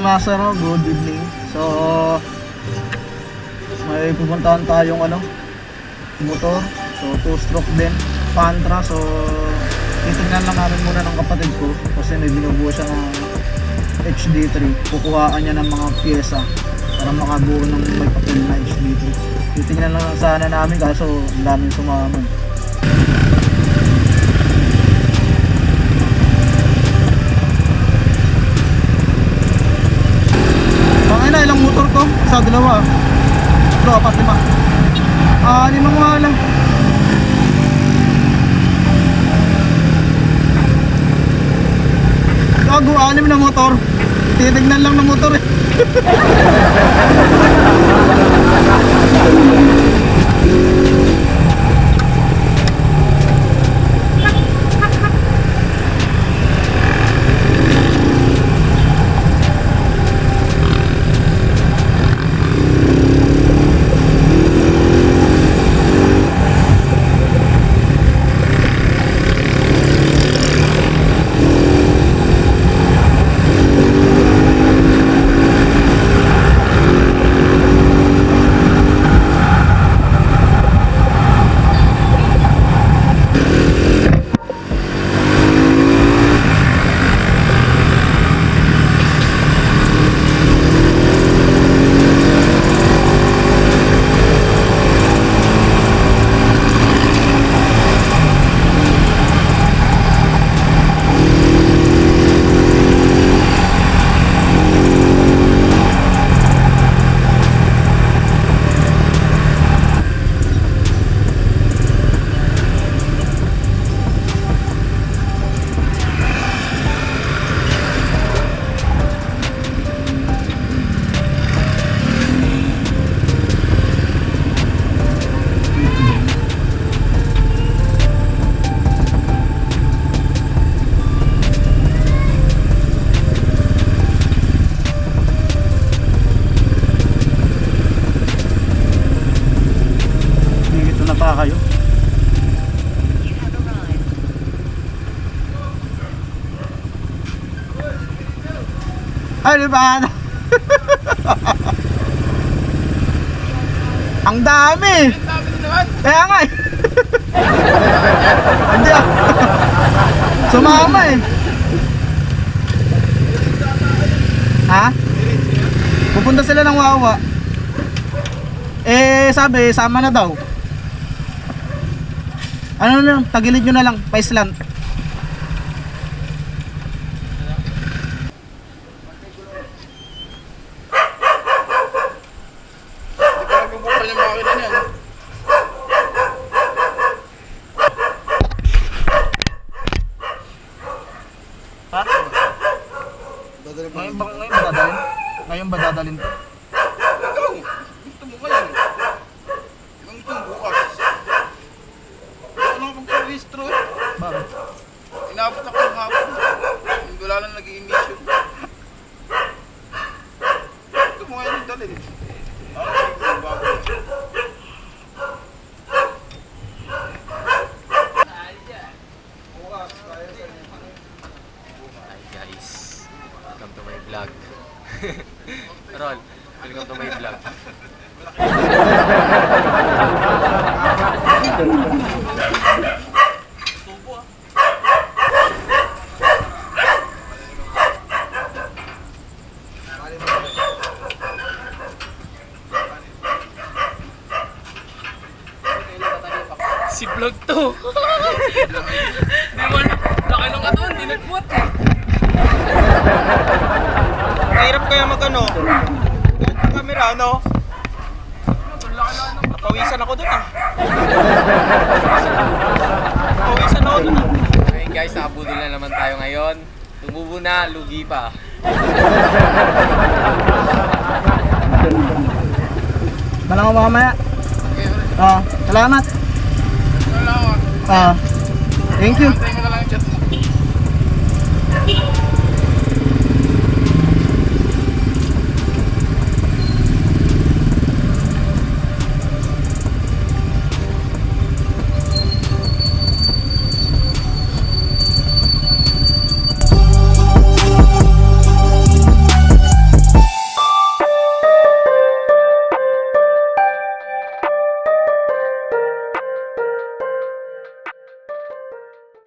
Master, good evening. So, may pupuntahan tayong motor. So, 2-stroke din, Pantra. So, titignan lang namin muna ng kapatid ko kasi may binubuo siya ng HD3. Kukuhaan niya ng mga pyesa para makabuo ng may papel na HD3. Titignan lang sana namin kaso ang daming sumama. Na ilang motor ko? Sa dalawa. Ito, 4, 5. 5 nga lang. Gago, 6 na motor. Titignan lang ng motor eh. Kayo. Ay, diba? Ang dami. Kaya nga eh. Hindi ah. Sumama eh. Ha? Pupunta sila ng Wawa. Eh, sabi, sama na daw. Ano lang, tagilid nyo na lang, pa-islant. Hindi ka nagbubukan yung makina niyan. Ha? Ngayon ba dadalhin? Ngayon ba dadalhin to? Ikaw, gusto mo ngayon. Yung itong bukas. Ano kang registro eh? Bakit? Inabot ako ng hapon. Wala lang nag-i-emission. Ito mo ngayon yung dalhin. Ang bago. Hi guys, welcome to my vlog. Rol, welcome to my vlog. Si vlog to. Di mo na, laki ng katawan, di nagbuhat eh. Mahirap kaya mag-ano? Ang camera, ano? Napawisan ako dun ah. Napawisan ako dun ah. Okay guys, nakabudol na naman tayo ngayon. Tumubo na, lugi pa. Balang mo mamaya. Salamat. Salamat. Thank you. Antay mo na lang yung chat mo.